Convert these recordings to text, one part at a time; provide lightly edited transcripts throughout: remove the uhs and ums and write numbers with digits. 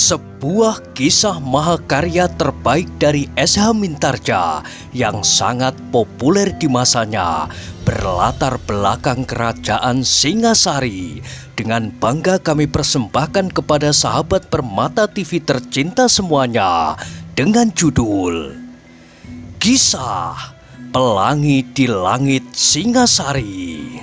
Sebuah kisah mahakarya terbaik dari S.H. Mintarja yang sangat populer di masanya, berlatar belakang kerajaan Singasari. Dengan bangga kami persembahkan kepada sahabat Permata TV tercinta semuanya dengan judul Kisah Pelangi di Langit Singasari.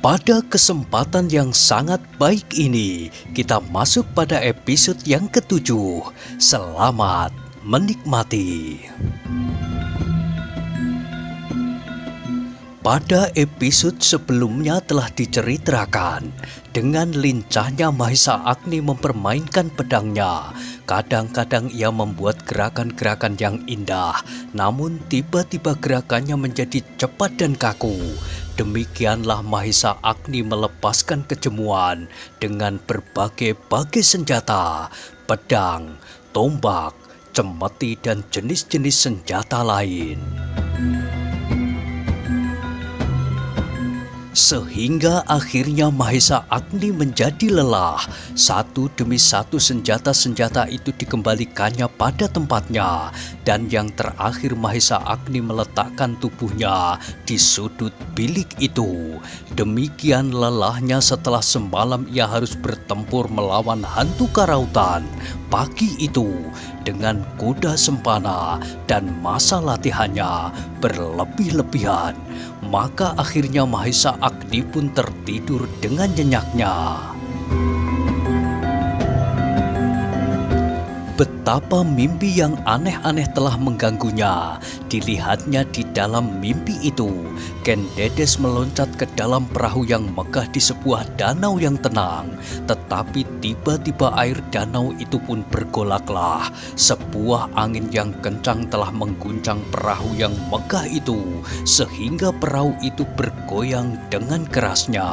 Pada kesempatan yang sangat baik ini, kita masuk pada episode yang ketujuh. Selamat menikmati. Pada episode sebelumnya telah diceritakan, dengan lincahnya Mahisa Agni mempermainkan pedangnya. Kadang-kadang ia membuat gerakan-gerakan yang indah, namun tiba-tiba gerakannya menjadi cepat dan kaku. Demikianlah Mahisa Agni melepaskan kejemuan dengan berbagai-bagai senjata, pedang, tombak, cemeti, dan jenis-jenis senjata lain. Sehingga akhirnya Mahisa Agni menjadi lelah. Satu demi satu senjata-senjata itu dikembalikannya pada tempatnya. Dan yang terakhir Mahisa Agni meletakkan tubuhnya di sudut bilik itu. Demikian lelahnya setelah semalam ia harus bertempur melawan hantu karautan. Pagi itu dengan kuda sempana dan masa latihannya berlebih-lebihan. Maka akhirnya Mahisa Agni pun tertidur dengan nyenyaknya. Betapa mimpi yang aneh-aneh telah mengganggunya. Dilihatnya di dalam mimpi itu, Ken Dedes meloncat ke dalam perahu yang megah di sebuah danau yang tenang. Tetapi tiba-tiba air danau itu pun bergolaklah. Sebuah angin yang kencang telah mengguncang perahu yang megah itu, sehingga perahu itu bergoyang dengan kerasnya.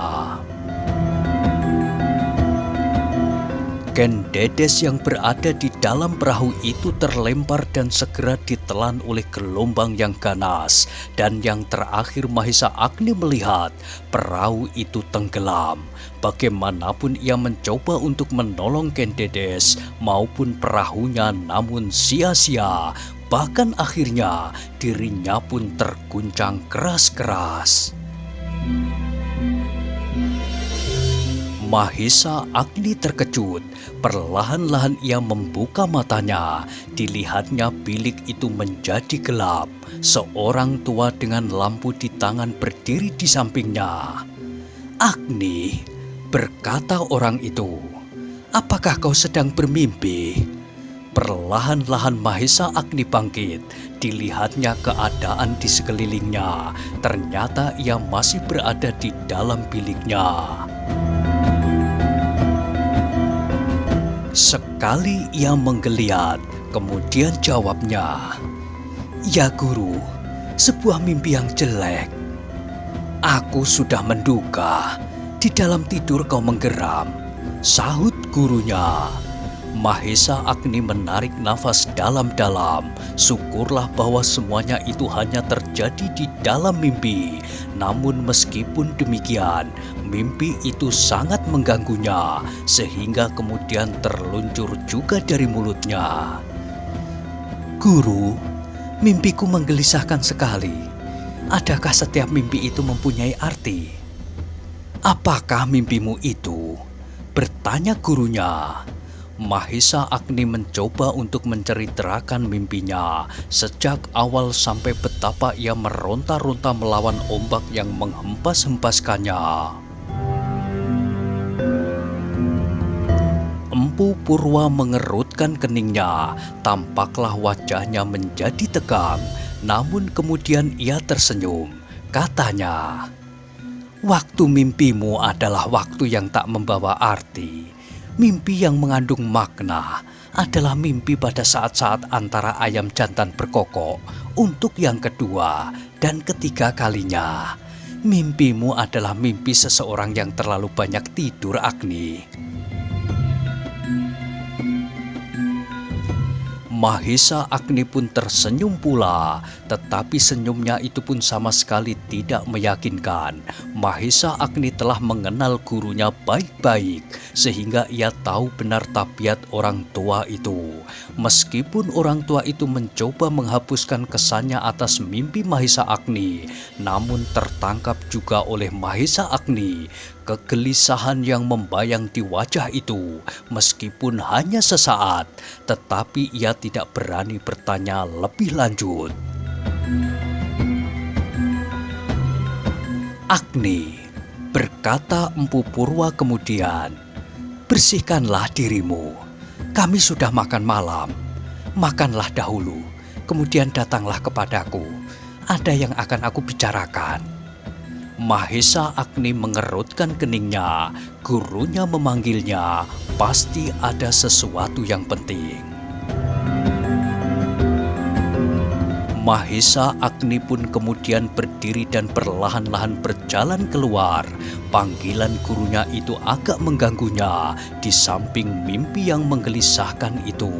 Ken Dedes yang berada di dalam perahu itu terlempar dan segera ditelan oleh gelombang yang ganas. Dan yang terakhir Mahisa Agni melihat perahu itu tenggelam. Bagaimanapun ia mencoba untuk menolong Ken Dedes maupun perahunya, namun sia-sia. Bahkan akhirnya dirinya pun terguncang keras-keras. Mahisa Agni terkejut. Perlahan-lahan ia membuka matanya. Dilihatnya bilik itu menjadi gelap. Seorang tua dengan lampu di tangan berdiri di sampingnya. "Agni," berkata orang itu, "apakah kau sedang bermimpi?" Perlahan-lahan Mahisa Agni bangkit. Dilihatnya keadaan di sekelilingnya. Ternyata ia masih berada di dalam biliknya. Sekali ia menggeliat, kemudian jawabnya, "Ya guru, sebuah mimpi yang jelek." "Aku sudah menduga, di dalam tidur kau menggeram," sahut gurunya. Mahisa Agni menarik nafas dalam-dalam. Syukurlah bahwa semuanya itu hanya terjadi di dalam mimpi. Namun meskipun demikian, mimpi itu sangat mengganggunya, sehingga kemudian terluncur juga dari mulutnya. "Guru, mimpiku menggelisahkan sekali. Adakah setiap mimpi itu mempunyai arti?" "Apakah mimpimu itu?" bertanya gurunya. Mahisa Agni mencoba untuk menceritakan mimpinya sejak awal sampai betapa ia meronta-ronta melawan ombak yang menghempas-hempaskannya. Empu Purwa mengerutkan keningnya. Tampaklah wajahnya menjadi tegang. Namun kemudian ia tersenyum. Katanya, "Waktu mimpimu adalah waktu yang tak membawa arti. Mimpi yang mengandung makna adalah mimpi pada saat-saat antara ayam jantan berkokok untuk yang kedua dan ketiga kalinya. Mimpimu adalah mimpi seseorang yang terlalu banyak tidur, Agni." Mahesa Agni pun tersenyum pula, tetapi senyumnya itu pun sama sekali tidak meyakinkan. Mahesa Agni telah mengenal gurunya baik-baik, sehingga ia tahu benar tabiat orang tua itu. Meskipun orang tua itu mencoba menghapuskan kesannya atas mimpi Mahesa Agni, namun tertangkap juga oleh Mahesa Agni kegelisahan yang membayang di wajah itu. Meskipun hanya sesaat, tetapi ia tidak berani bertanya lebih lanjut. "Agni," berkata Empu Purwa kemudian, "bersihkanlah dirimu. Kami sudah makan malam. Makanlah dahulu, kemudian datanglah kepadaku. Ada yang akan aku bicarakan." Mahesa Agni mengerutkan keningnya. Gurunya memanggilnya, pasti ada sesuatu yang penting. Mahesa Agni pun kemudian berdiri dan perlahan-lahan berjalan keluar. Panggilan gurunya itu agak mengganggunya di samping mimpi yang menggelisahkan itu.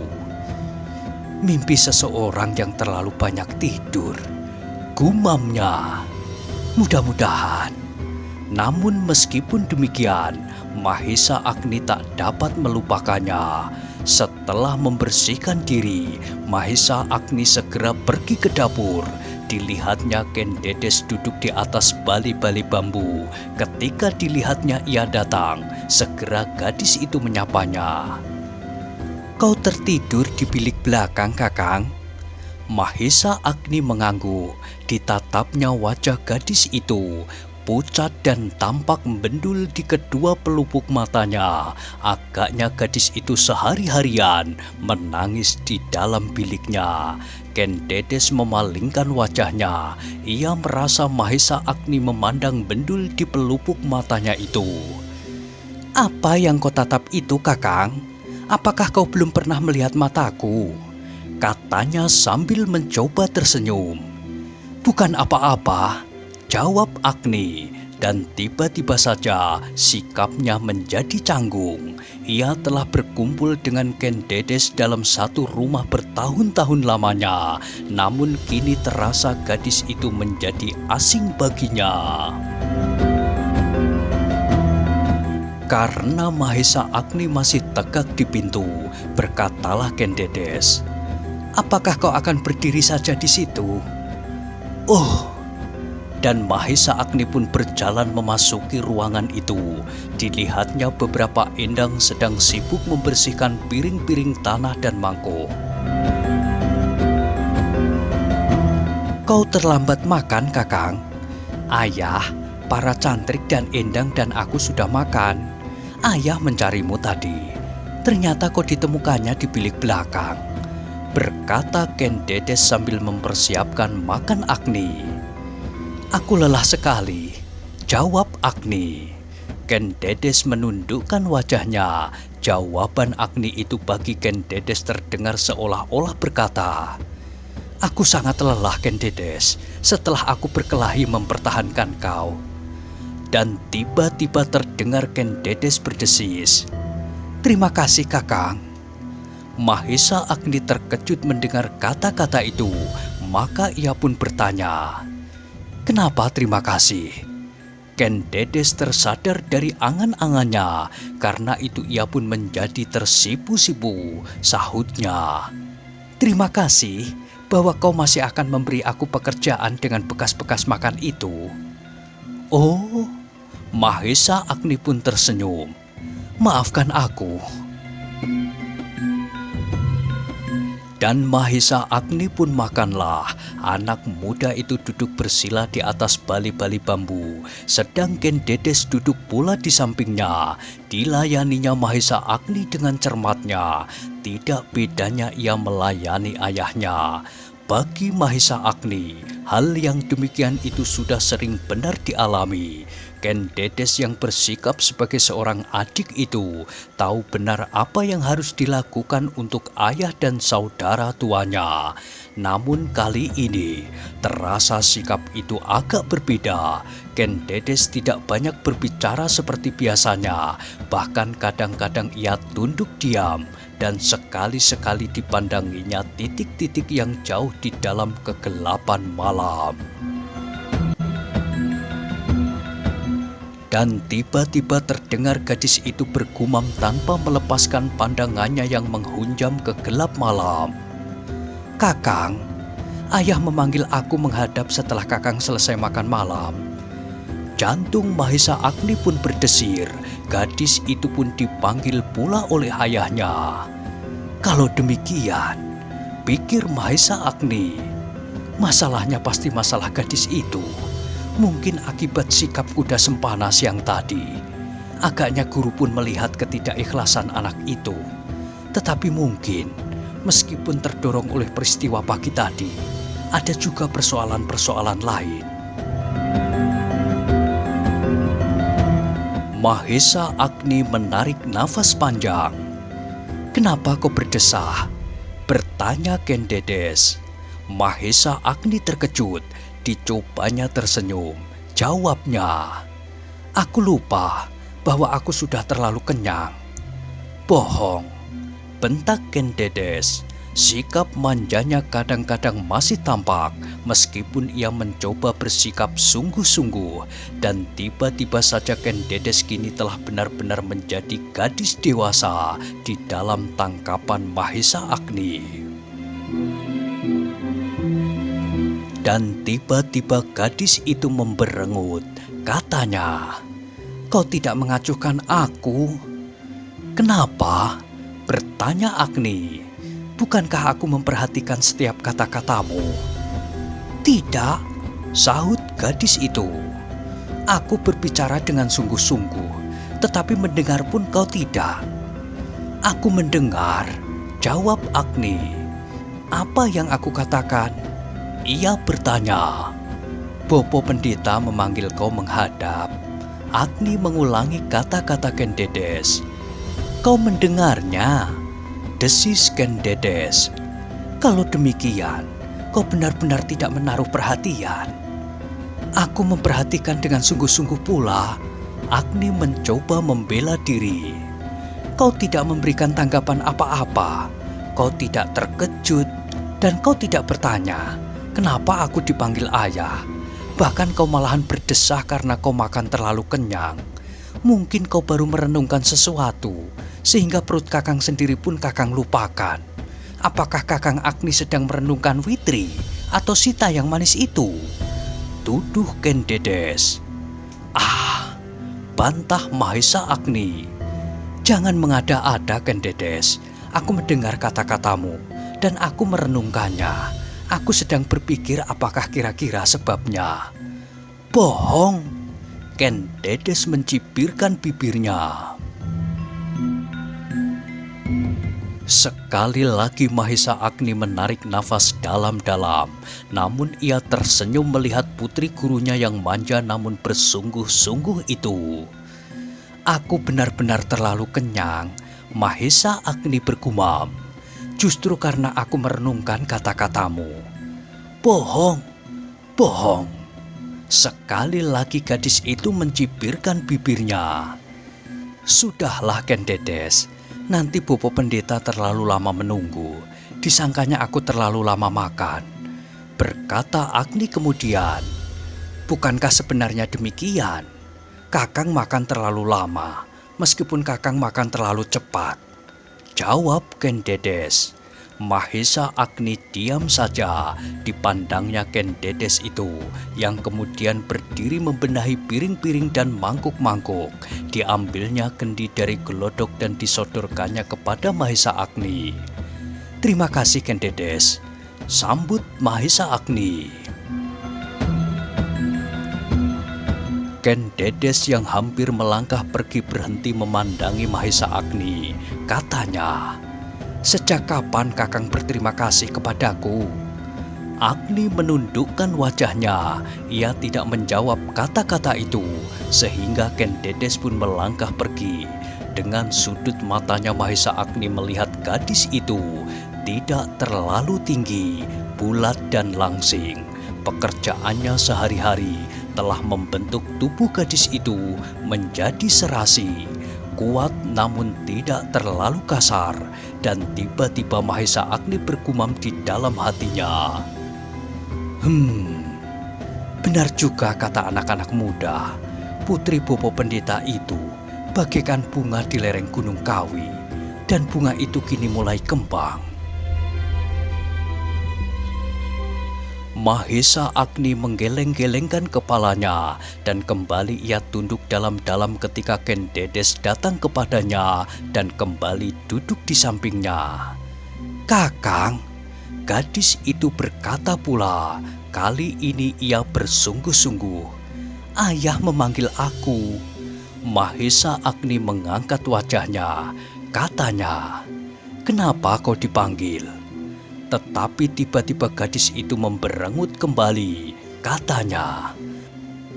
Mimpi seseorang yang terlalu banyak tidur, gumamnya. Mudah-mudahan. Namun meskipun demikian, Mahesa Agni tak dapat melupakannya. Setelah membersihkan diri, Mahesa Agni segera pergi ke dapur. Dilihatnya Ken Dedes duduk di atas bali-bali bambu. Ketika dilihatnya ia datang, segera gadis itu menyapanya. "Kau tertidur di bilik belakang, Kakang?" Mahesa Agni mengangguk. Ditatapnya wajah gadis itu, pucat dan tampak membendul di kedua pelupuk matanya. Agaknya gadis itu sehari-harian menangis di dalam biliknya. Ken Dedes memalingkan wajahnya. Ia merasa Mahesa Agni memandang bendul di pelupuk matanya itu. "Apa yang kau tatap itu, Kakang? Apakah kau belum pernah melihat mataku?" katanya sambil mencoba tersenyum. "Bukan apa-apa," jawab Agni, dan tiba-tiba saja sikapnya menjadi canggung. Ia telah berkumpul dengan Ken Dedes dalam satu rumah bertahun-tahun lamanya, namun kini terasa gadis itu menjadi asing baginya. Karena Mahesa Agni masih tegak di pintu, berkatalah Ken Dedes, "Apakah kau akan berdiri saja di situ?" "Oh." Dan Mahesa Agni pun berjalan memasuki ruangan itu. Dilihatnya beberapa endang sedang sibuk membersihkan piring-piring tanah dan mangkuk. "Kau terlambat makan, Kakang." "Ayah, para cantrik dan endang dan aku sudah makan. Ayah mencarimu tadi. Ternyata kau ditemukannya di bilik belakang," berkata Ken Dedes sambil mempersiapkan makan Agni. "Aku lelah sekali," jawab Agni. Ken Dedes menundukkan wajahnya. Jawaban Agni itu bagi Ken Dedes terdengar seolah-olah berkata, "Aku sangat lelah, Ken Dedes, setelah aku berkelahi mempertahankan kau." Dan tiba-tiba terdengar Ken Dedes berdesis, "Terima kasih, Kakang." Mahesa Agni terkejut mendengar kata-kata itu, maka ia pun bertanya, "Kenapa terima kasih?" Ken Dedes tersadar dari angan-angannya, karena itu ia pun menjadi tersipu-sipu. Sahutnya, "Terima kasih bahwa kau masih akan memberi aku pekerjaan dengan bekas-bekas makan itu." "Oh." Mahesa Agni pun tersenyum, "Maafkan aku." Dan Mahesa Agni pun makanlah. Anak muda itu duduk bersila di atas bali-bali bambu, sedang Ken Dedes duduk pula di sampingnya. Dilayaninya Mahesa Agni dengan cermatnya. Tidak bedanya ia melayani ayahnya. Bagi Mahesa Agni, hal yang demikian itu sudah sering benar dialami. Ken Dedes yang bersikap sebagai seorang adik itu tahu benar apa yang harus dilakukan untuk ayah dan saudara tuanya. Namun kali ini terasa sikap itu agak berbeda. Ken Dedes tidak banyak berbicara seperti biasanya. Bahkan kadang-kadang ia tunduk diam. dan sekali-sekali dipandanginya titik-titik yang jauh di dalam kegelapan malam. Dan tiba-tiba terdengar gadis itu bergumam tanpa melepaskan pandangannya yang menghunjam ke gelap malam. "Kakang, ayah memanggil aku menghadap setelah Kakang selesai makan malam." Jantung Mahesa Agni pun berdesir. Gadis itu pun dipanggil pula oleh ayahnya. Kalau demikian, pikir Mahesa Agni, masalahnya pasti masalah gadis itu. Mungkin akibat sikap kuda sempana siang tadi. Agaknya guru pun melihat ketidakikhlasan anak itu. Tetapi mungkin, meskipun terdorong oleh peristiwa pagi tadi, ada juga persoalan-persoalan lain. Mahesa Agni menarik nafas panjang. "Kenapa kau berdesah?" bertanya Ken Dedes. Mahesa Agni terkejut. Dicobanya tersenyum. Jawabnya, "Aku lupa bahwa aku sudah terlalu kenyang." "Bohong," bentak Ken Dedes. Sikap manjanya kadang-kadang masih tampak meskipun ia mencoba bersikap sungguh-sungguh. Dan tiba-tiba saja Ken Dedes kini telah benar-benar menjadi gadis dewasa di dalam tangkapan Mahesa Agni. Dan tiba-tiba gadis itu memberengut. Katanya, "Kau tidak mengacuhkan aku?" "Kenapa?" bertanya Agni. "Bukankah aku memperhatikan setiap kata-katamu?" "Tidak," sahut gadis itu. "Aku berbicara dengan sungguh-sungguh, tetapi mendengar pun kau tidak." "Aku mendengar," jawab Agni. "Apa yang aku katakan?" Ia bertanya. "Bopo pendeta memanggil kau menghadap." Agni mengulangi kata-kata Ken Dedes. "Kau mendengarnya?" desis Ken Dedes. "Kalau demikian, kau benar-benar tidak menaruh perhatian." "Aku memperhatikan dengan sungguh-sungguh pula." Agni mencoba membela diri. "Kau tidak memberikan tanggapan apa-apa. Kau tidak terkejut dan kau tidak bertanya, 'Kenapa aku dipanggil ayah?' Bahkan kau malahan berdesah karena kau makan terlalu kenyang. Mungkin kau baru merenungkan sesuatu, sehingga perut Kakang sendiri pun Kakang lupakan. Apakah Kakang Agni sedang merenungkan Witri atau Sita yang manis itu?" tuduh Ken Dedes. "Ah," bantah Mahesa Agni. "Jangan mengada-ada Ken Dedes. Aku mendengar kata-katamu dan aku merenungkannya. Aku sedang berpikir apakah kira-kira sebabnya." "Bohong," Ken Dedes mencibirkan bibirnya. Sekali lagi Mahesa Agni menarik nafas dalam-dalam. Namun ia tersenyum melihat putri gurunya yang manja namun bersungguh-sungguh itu. "Aku benar-benar terlalu kenyang," Mahesa Agni bergumam. "Justru karena aku merenungkan kata-katamu." "Bohong, bohong." Sekali lagi gadis itu mencibirkan bibirnya. "Sudahlah Ken Dedes, nanti Bopo pendeta terlalu lama menunggu. Disangkanya aku terlalu lama makan," berkata Agni kemudian. "Bukankah sebenarnya demikian? Kakang makan terlalu lama, meskipun Kakang makan terlalu cepat," jawab Ken Dedes. Mahesa Agni diam saja. Dipandangnya Ken Dedes itu, yang kemudian berdiri membenahi piring-piring dan mangkuk-mangkuk. Diambilnya kendi dari gelodok dan disodorkannya kepada Mahesa Agni. "Terima kasih Ken Dedes," sambut Mahesa Agni. Ken Dedes yang hampir melangkah pergi berhenti memandangi Mahesa Agni. Katanya, "Sejak kapan Kakang berterima kasih kepadaku?" Agni menundukkan wajahnya. Ia tidak menjawab kata-kata itu, sehingga Ken Dedes pun melangkah pergi. Dengan sudut matanya Mahesa Agni melihat gadis itu tidak terlalu tinggi, bulat dan langsing. Pekerjaannya sehari-hari telah membentuk tubuh gadis itu menjadi serasi. kuat namun tidak terlalu kasar, dan tiba-tiba Mahesa Agni bergumam di dalam hatinya. Benar juga kata anak-anak muda, putri Bopo Pendeta itu bagaikan bunga di lereng Gunung Kawi, dan bunga itu kini mulai kembang. Mahesa Agni menggeleng-gelengkan kepalanya dan kembali ia tunduk dalam-dalam ketika Ken Dedes datang kepadanya dan kembali duduk di sampingnya. "Kakang," gadis itu berkata pula, kali ini ia bersungguh-sungguh. "Ayah memanggil aku." Mahesa Agni mengangkat wajahnya, katanya, "Kenapa kau dipanggil?" Tetapi tiba-tiba gadis itu memberengut kembali, katanya,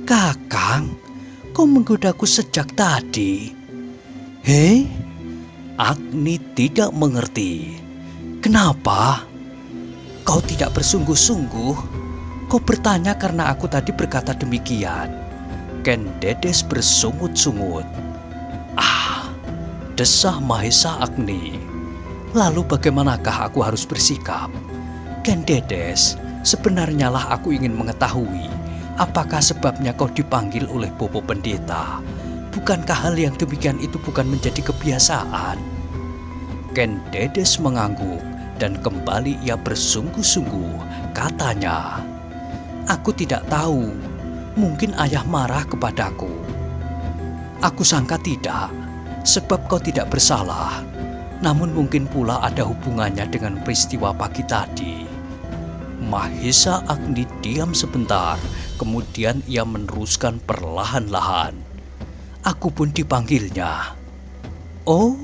"Kakang, kau menggodaku sejak tadi." "Hei?" Agni tidak mengerti. "Kenapa? Kau tidak bersungguh-sungguh? Kau bertanya karena aku tadi berkata demikian." Ken Dedes bersungut-sungut. Desah Mahesa Agni. "Lalu bagaimanakah aku harus bersikap?" "Ken Dedes, sebenarnya lah aku ingin mengetahui apakah sebabnya kau dipanggil oleh Bopo Pendeta. Bukankah hal yang demikian itu bukan menjadi kebiasaan?" Ken Dedes mengangguk dan kembali ia bersungguh-sungguh, katanya, "Aku tidak tahu, mungkin ayah marah kepadaku." "Aku sangka tidak, sebab kau tidak bersalah. Namun mungkin pula ada hubungannya dengan peristiwa pagi tadi." Mahesa Agni diam sebentar, kemudian ia meneruskan perlahan-lahan, "Aku pun dipanggilnya." "Oh,"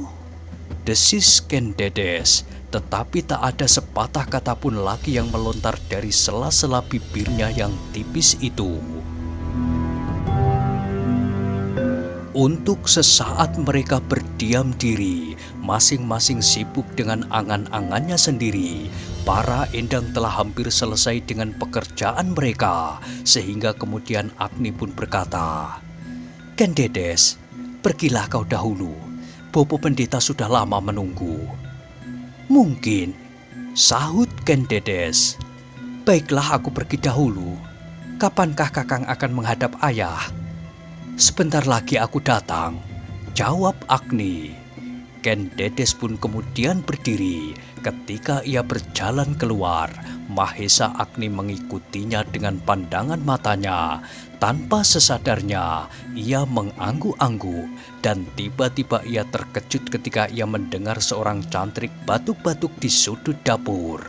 desis Ken Dedes, tetapi tak ada sepatah kata pun lagi yang melontar dari sela-sela bibirnya yang tipis itu. Untuk sesaat mereka berdiam diri, masing-masing sibuk dengan angan-angannya sendiri. Para endang telah hampir selesai dengan pekerjaan mereka, sehingga kemudian Agni pun berkata, "Ken Dedes, pergilah kau dahulu. Bopo Pendeta sudah lama menunggu." "Mungkin," sahut Ken Dedes. "Baiklah, aku pergi dahulu. Kapankah Kakang akan menghadap ayah?" "Sebentar lagi aku datang," jawab Agni. Ken Dedes pun kemudian berdiri. Ketika ia berjalan keluar, Mahesa Agni mengikutinya dengan pandangan matanya. Tanpa sesadarnya, ia mengangguk-angguk dan tiba-tiba ia terkejut ketika ia mendengar seorang cantrik batuk-batuk di sudut dapur.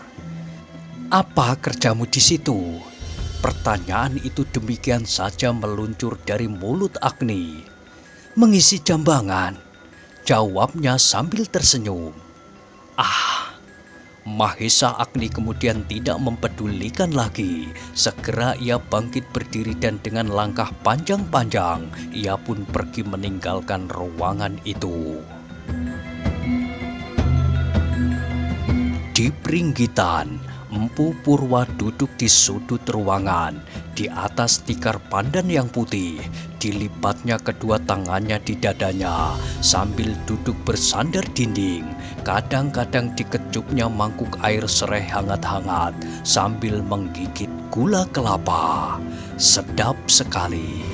"Apa kerjamu di situ?" Pertanyaan itu demikian saja meluncur dari mulut Agni. "Mengisi jambangan," jawabnya sambil tersenyum. Mahesa Agni kemudian tidak mempedulikan lagi. Segera ia bangkit berdiri dan dengan langkah panjang-panjang, ia pun pergi meninggalkan ruangan itu. Di Pringgitan, Empu Purwa duduk di sudut ruangan. Di atas tikar pandan yang putih, dilibatnya kedua tangannya di dadanya sambil duduk bersandar dinding. Kadang-kadang dikecupnya mangkuk air serai hangat-hangat sambil menggigit gula kelapa. Sedap sekali.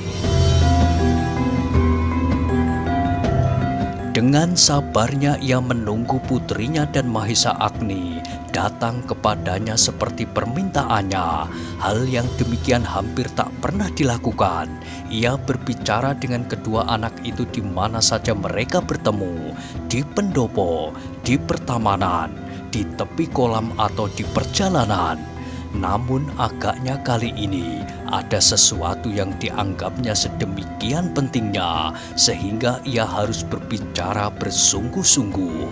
Dengan sabarnya ia menunggu putrinya dan Mahesa Agni datang kepadanya seperti permintaannya. Hal yang demikian hampir tak pernah dilakukan. Ia berbicara dengan kedua anak itu di mana saja mereka bertemu, di pendopo, di pertamanan, di tepi kolam atau di perjalanan. Namun agaknya kali ini ada sesuatu yang dianggapnya sedemikian pentingnya sehingga ia harus berbicara bersungguh-sungguh.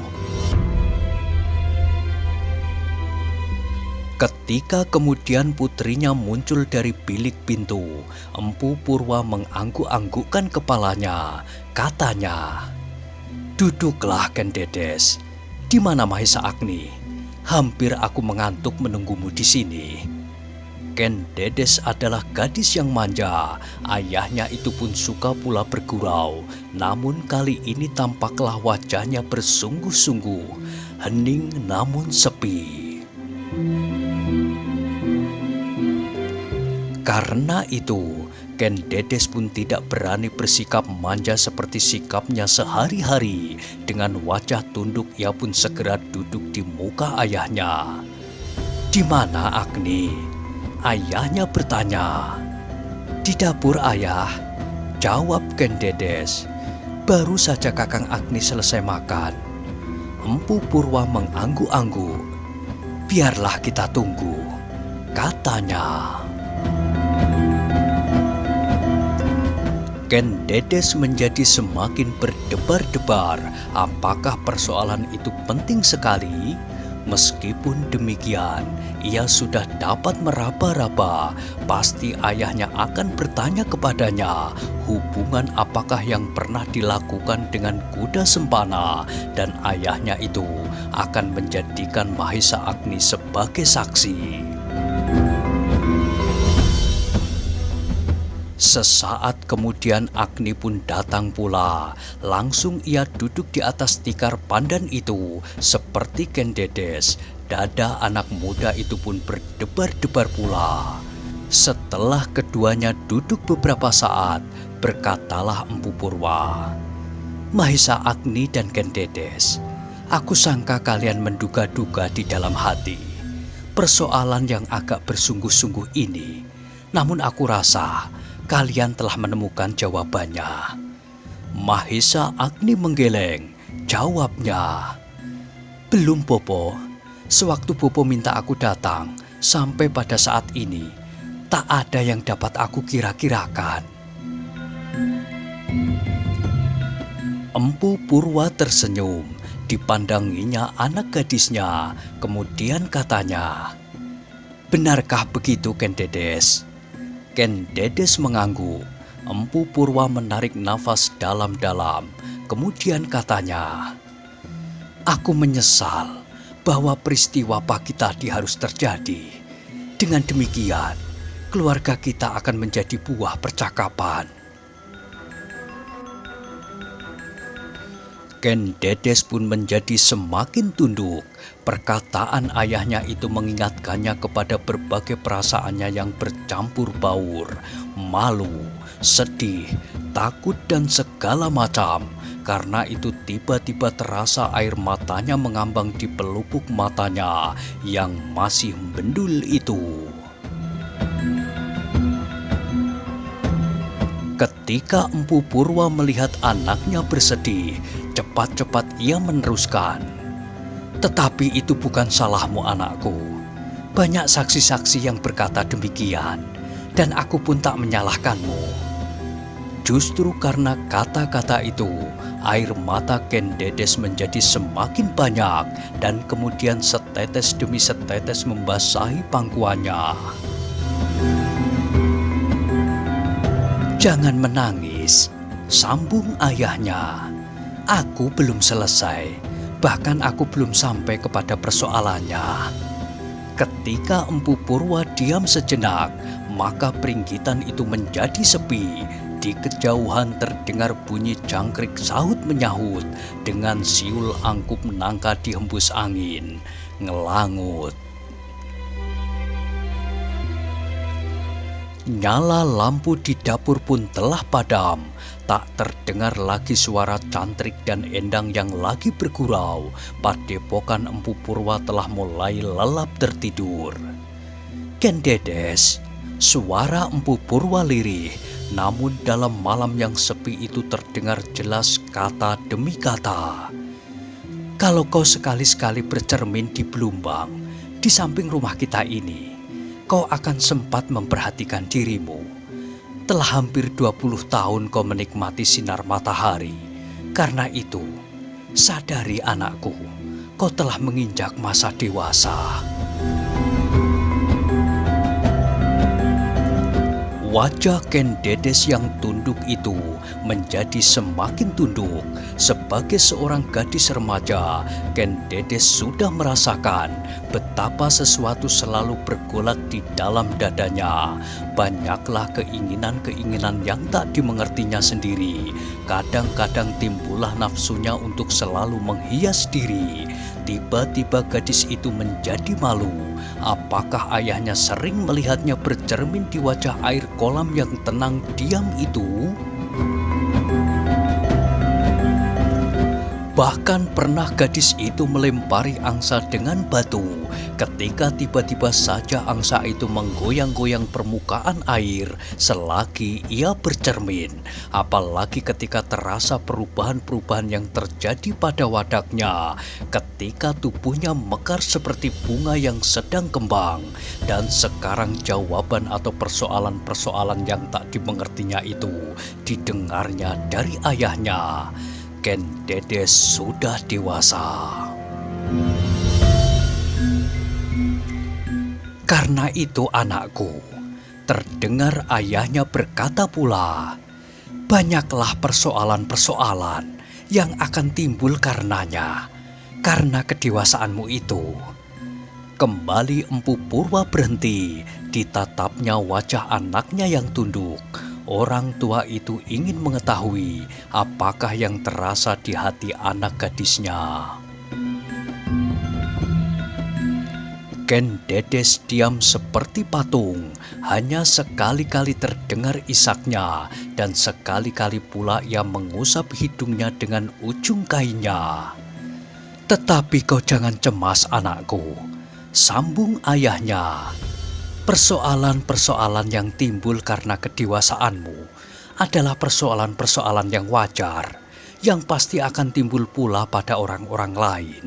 Ketika kemudian putrinya muncul dari bilik pintu, Empu Purwa mengangguk-anggukkan kepalanya. Katanya, "Duduklah Ken Dedes. Di mana Mahesa Agni? Hampir aku mengantuk menunggumu di sini." Ken Dedes adalah gadis yang manja. Ayahnya itu pun suka pula bergurau. Namun kali ini tampaklah wajahnya bersungguh-sungguh, hening namun sepi. Karena itu, Ken Dedes pun tidak berani bersikap manja seperti sikapnya sehari-hari. Dengan wajah tunduk, ia pun segera duduk di muka ayahnya. "Di mana Agni?" Ayahnya bertanya. "Di dapur, Ayah," jawab Ken Dedes. "Baru saja Kakang Agni selesai makan." Empu Purwa mengangguk-angguk. "Biarlah kita tunggu," katanya. Ken Dedes menjadi semakin berdebar-debar. Apakah persoalan itu penting sekali? Meskipun demikian, ia sudah dapat meraba-raba. Pasti ayahnya akan bertanya kepadanya hubungan apakah yang pernah dilakukan dengan kuda sempana, dan ayahnya itu akan menjadikan Mahesa Agni sebagai saksi. Sesaat kemudian Agni pun datang pula. Langsung ia duduk di atas tikar pandan itu seperti Ken Dedes. Dada anak muda itu pun berdebar-debar pula. Setelah keduanya duduk beberapa saat, berkatalah Empu Purwa, "Mahesa Agni dan Ken Dedes, aku sangka kalian menduga-duga di dalam hati persoalan yang agak bersungguh-sungguh ini. Namun aku rasa kalian telah menemukan jawabannya." Mahesa Agni menggeleng. Jawabnya, "Belum, Bopo. Sewaktu Bopo minta aku datang, sampai pada saat ini, tak ada yang dapat aku kira-kirakan." Empu Purwa tersenyum. Dipandanginya anak gadisnya. Kemudian katanya, "Benarkah begitu, Ken Dedes?" Ken Dedes mengangguk. Empu Purwa menarik nafas dalam-dalam. Kemudian katanya, "Aku menyesal bahwa peristiwa pagi tadi harus terjadi. Dengan demikian, keluarga kita akan menjadi buah percakapan." Ken Dedes pun menjadi semakin tunduk. Perkataan ayahnya itu mengingatkannya kepada berbagai perasaannya yang bercampur baur, malu, sedih, takut, dan segala macam. Karena itu tiba-tiba terasa air matanya mengambang di pelupuk matanya yang masih mendul itu. Ketika Empu Purwa melihat anaknya bersedih, cepat-cepat ia meneruskan, "Tetapi itu bukan salahmu, anakku. Banyak saksi-saksi yang berkata demikian, dan aku pun tak menyalahkanmu." Justru karena kata-kata itu, air mata Ken Dedes menjadi semakin banyak, dan kemudian setetes demi setetes membasahi pangkuannya. "Jangan menangis," sambung ayahnya. "Aku belum selesai, bahkan aku belum sampai kepada persoalannya." Ketika Empu Purwa diam sejenak, maka peringgitan itu menjadi sepi. Di kejauhan terdengar bunyi jangkrik sahut-menyahut dengan siul angkup nangka dihembus angin, ngelangut. Nyala lampu di dapur pun telah padam. Tak terdengar lagi suara cantrik dan endang yang lagi bergurau. Padepokan Empu Purwa telah mulai lelap tertidur. "Ken Dedes," suara Empu Purwa lirih. Namun dalam malam yang sepi itu terdengar jelas kata demi kata. "Kalau kau sekali-sekali bercermin di Belumbang, di samping rumah kita ini, kau akan sempat memperhatikan dirimu. Telah hampir 20 tahun kau menikmati sinar matahari. Karena itu, sadari anakku, kau telah menginjak masa dewasa." Wajah Ken Dedes yang tunduk itu menjadi semakin tunduk. Sebagai seorang gadis remaja, Ken Dedes sudah merasakan betapa sesuatu selalu bergolak di dalam dadanya. Banyaklah keinginan-keinginan yang tak dimengertinya sendiri. Kadang-kadang timbullah nafsunya untuk selalu menghias diri. Tiba-tiba gadis itu menjadi malu. Apakah ayahnya sering melihatnya bercermin di wajah air kolam yang tenang diam itu? Bahkan pernah gadis itu melempari angsa dengan batu ketika tiba-tiba saja angsa itu menggoyang-goyang permukaan air selagi ia bercermin. Apalagi ketika terasa perubahan-perubahan yang terjadi pada wadaknya ketika tubuhnya mekar seperti bunga yang sedang kembang. Dan sekarang jawaban atau persoalan-persoalan yang tak dimengertinya itu didengarnya dari ayahnya. Ken Dedes sudah dewasa. Karena itu anakku, terdengar ayahnya berkata pula, banyaklah persoalan-persoalan yang akan timbul karenanya, karena kedewasaanmu itu. Kembali Empu Purwa berhenti, ditatapnya wajah anaknya yang tunduk. Orang tua itu ingin mengetahui apakah yang terasa di hati anak gadisnya. Ken Dedes diam seperti patung, hanya sekali-kali terdengar isaknya dan sekali-kali pula ia mengusap hidungnya dengan ujung kainnya. Tetapi kau jangan cemas anakku, sambung ayahnya. Persoalan-persoalan yang timbul karena kedewasaanmu adalah persoalan-persoalan yang wajar, yang pasti akan timbul pula pada orang-orang lain.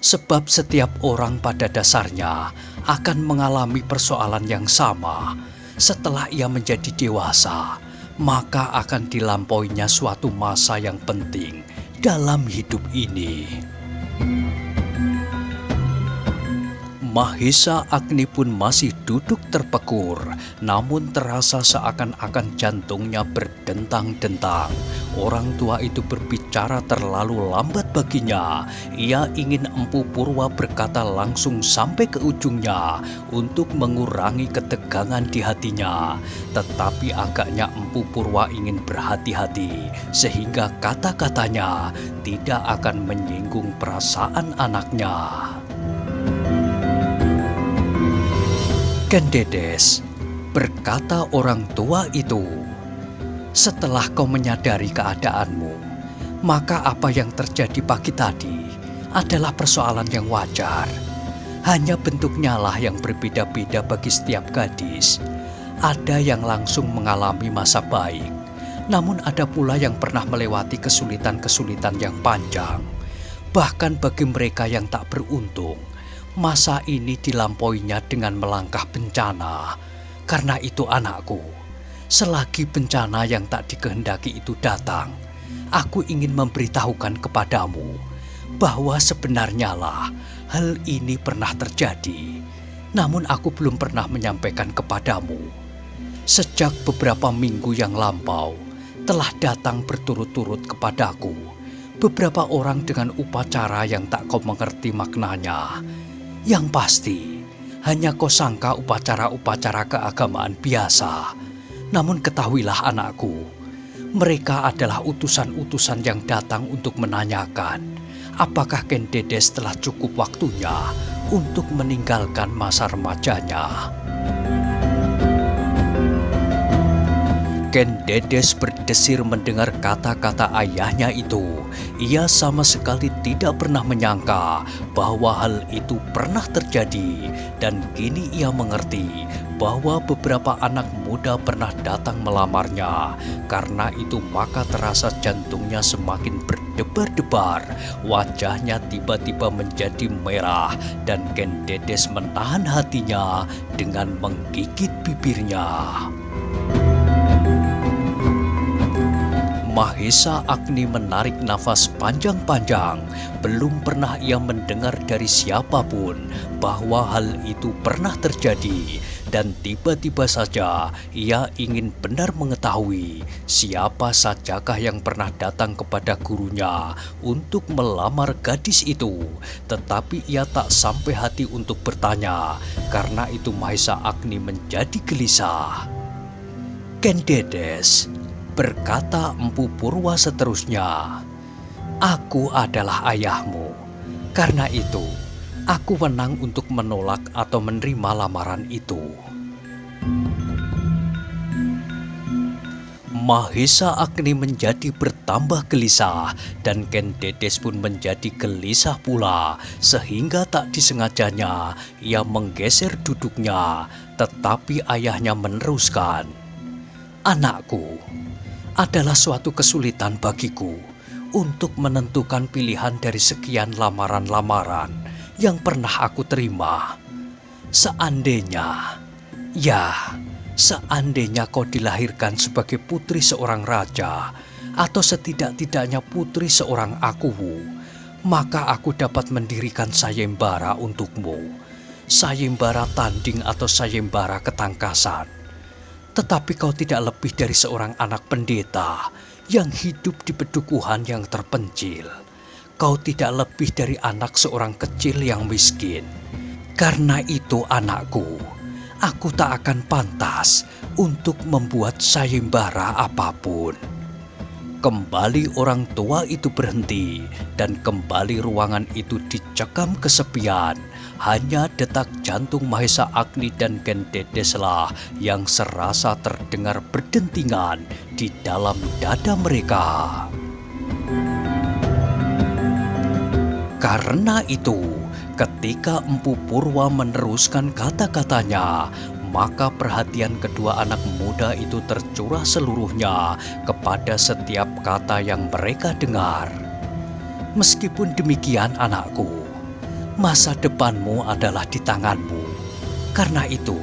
Sebab setiap orang pada dasarnya akan mengalami persoalan yang sama. Setelah ia menjadi dewasa, maka akan dilampauinya suatu masa yang penting dalam hidup ini. Mahesa Agni pun masih duduk terpekur, namun terasa seakan-akan jantungnya berdentang-dentang. Orang tua itu berbicara terlalu lambat baginya. Ia ingin Empu Purwa berkata langsung sampai ke ujungnya untuk mengurangi ketegangan di hatinya. Tetapi agaknya Empu Purwa ingin berhati-hati sehingga kata-katanya tidak akan menyinggung perasaan anaknya. Ken Dedes, berkata orang tua itu, setelah kau menyadari keadaanmu, maka apa yang terjadi pagi tadi adalah persoalan yang wajar. Hanya bentuknya lah yang berbeda-beda bagi setiap gadis. Ada yang langsung mengalami masa baik, namun ada pula yang pernah melewati kesulitan-kesulitan yang panjang. Bahkan bagi mereka yang tak beruntung, masa ini dilampauinya dengan melangkah bencana. Karena itu anakku, selagi bencana yang tak dikehendaki itu datang, aku ingin memberitahukan kepadamu bahwa sebenarnya lah hal ini pernah terjadi. Namun aku belum pernah menyampaikan kepadamu. Sejak beberapa minggu yang lampau, telah datang berturut-turut kepadaku beberapa orang dengan upacara yang tak kau mengerti maknanya. Yang pasti, hanya kau sangka upacara-upacara keagamaan biasa. Namun ketahuilah anakku, mereka adalah utusan-utusan yang datang untuk menanyakan apakah Ken Dedes telah cukup waktunya untuk meninggalkan masa remajanya. Ken Dedes berdesir mendengar kata-kata ayahnya itu. Ia sama sekali tidak pernah menyangka bahwa hal itu pernah terjadi. Dan kini ia mengerti bahwa beberapa anak muda pernah datang melamarnya. Karena itu maka terasa jantungnya semakin berdebar-debar. Wajahnya tiba-tiba menjadi merah dan Ken Dedes menahan hatinya dengan menggigit bibirnya. Mahesa Agni menarik nafas panjang-panjang. Belum pernah ia mendengar dari siapapun bahwa hal itu pernah terjadi. dan tiba-tiba saja ia ingin benar mengetahui siapa sajakah yang pernah datang kepada gurunya untuk melamar gadis itu. Tetapi ia tak sampai hati untuk bertanya, karena itu Mahesa Agni menjadi gelisah. "Ken Dedes," berkata Empu Purwa seterusnya, "aku adalah ayahmu. Karena itu, aku menang untuk menolak atau menerima lamaran itu." Mahesa Agni menjadi bertambah gelisah dan Ken Dedes pun menjadi gelisah pula, sehingga tak disengajanya ia menggeser duduknya, tetapi ayahnya meneruskan, "Anakku, adalah suatu kesulitan bagiku untuk menentukan pilihan dari sekian lamaran-lamaran yang pernah aku terima. Seandainya kau dilahirkan sebagai putri seorang raja, atau setidak-tidaknya putri seorang akuwu, maka aku dapat mendirikan sayembara untukmu, sayembara tanding atau sayembara ketangkasan. Tetapi kau tidak lebih dari seorang anak pendeta yang hidup di pedukuhan yang terpencil. Kau tidak lebih dari anak seorang kecil yang miskin. Karena itu anakku, aku tak akan pantas untuk membuat sayembara apapun." Kembali orang tua itu berhenti dan kembali ruangan itu dicekam kesepian. Hanya detak jantung Mahesa Agni dan Ken Dedeslah yang serasa terdengar berdentingan di dalam dada mereka. Karena itu, ketika Empu Purwa meneruskan kata-katanya, maka perhatian kedua anak muda itu tercurah seluruhnya kepada setiap kata yang mereka dengar. "Meskipun demikian anakku, masa depanmu adalah di tanganmu. Karena itu,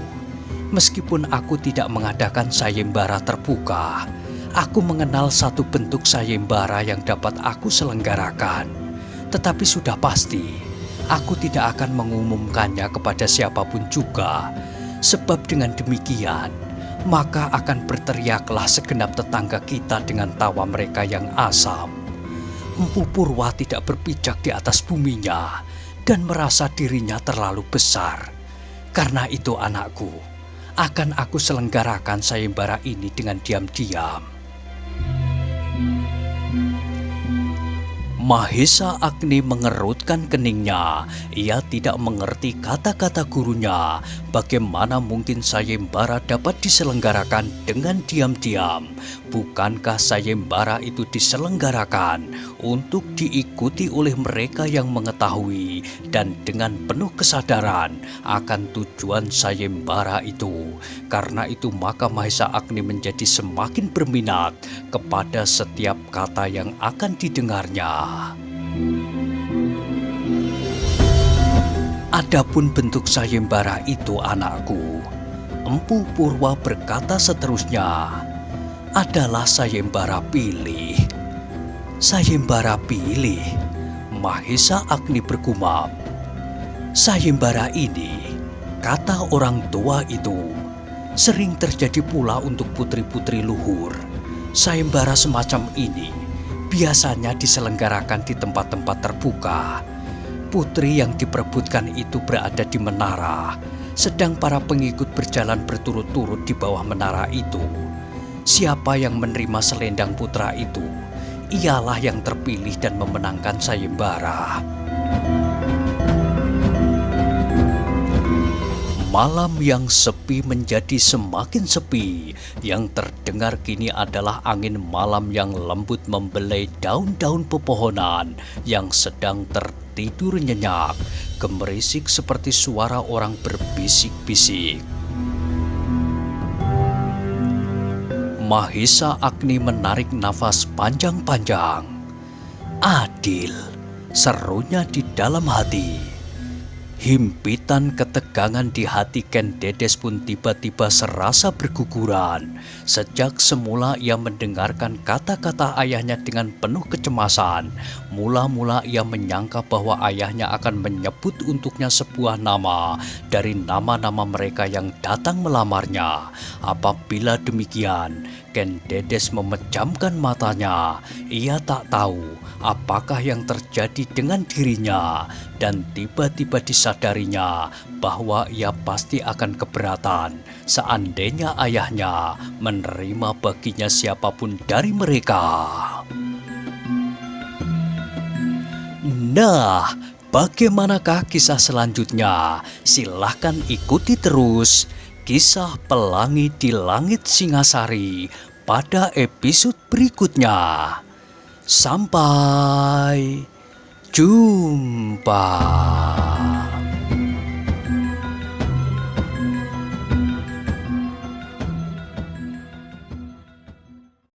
meskipun aku tidak mengadakan sayembara terbuka, aku mengenal satu bentuk sayembara yang dapat aku selenggarakan. Tetapi sudah pasti, aku tidak akan mengumumkannya kepada siapapun juga. Sebab dengan demikian, maka akan berteriaklah segenap tetangga kita dengan tawa mereka yang asam." Empu Purwa tidak berpijak di atas buminya dan merasa dirinya terlalu besar. "Karena itu anakku, akan aku selenggarakan sayembara ini dengan diam-diam." Mahesa Agni mengerutkan keningnya. Ia tidak mengerti kata-kata gurunya. Bagaimana mungkin sayembara dapat diselenggarakan dengan diam-diam? Bukankah sayembara itu diselenggarakan untuk diikuti oleh mereka yang mengetahui dan dengan penuh kesadaran akan tujuan sayembara itu? Karena itu maka Mahesa Agni menjadi semakin berminat kepada setiap kata yang akan didengarnya. "Adapun bentuk sayembara itu anakku," Empu Purwa berkata seterusnya, "adalah sayembara pilih." "Sayembara pilih?" Mahesa Agni bergumam. "Sayembara ini," kata orang tua itu, "sering terjadi pula untuk putri-putri luhur. Sayembara semacam ini biasanya diselenggarakan di tempat-tempat terbuka. Putri yang diperebutkan itu berada di menara, sedang para pengikut berjalan berturut-turut di bawah menara itu. Siapa yang menerima selendang putra itu, ialah yang terpilih dan memenangkan sayembara." Malam yang sepi menjadi semakin sepi. Yang terdengar kini adalah angin malam yang lembut membelai daun-daun pepohonan yang sedang tertidur nyenyak, gemerisik seperti suara orang berbisik-bisik. Mahesa Agni menarik nafas panjang-panjang. "Adil," serunya di dalam hati. Himpitan ketegangan di hati Ken Dedes pun tiba-tiba serasa berguguran. Sejak semula ia mendengarkan kata-kata ayahnya dengan penuh kecemasan. Mula-mula ia menyangka bahwa ayahnya akan menyebut untuknya sebuah nama dari nama-nama mereka yang datang melamarnya. Apabila demikian, Ken Dedes memejamkan matanya. Ia tak tahu apakah yang terjadi dengan dirinya, dan tiba-tiba disadarinya bahwa ia pasti akan keberatan seandainya ayahnya menerima baginya siapapun dari mereka. Nah, bagaimanakah kisah selanjutnya? Silahkan ikuti terus Kisah Pelangi di Langit Singasari pada episode berikutnya. Sampai jumpa.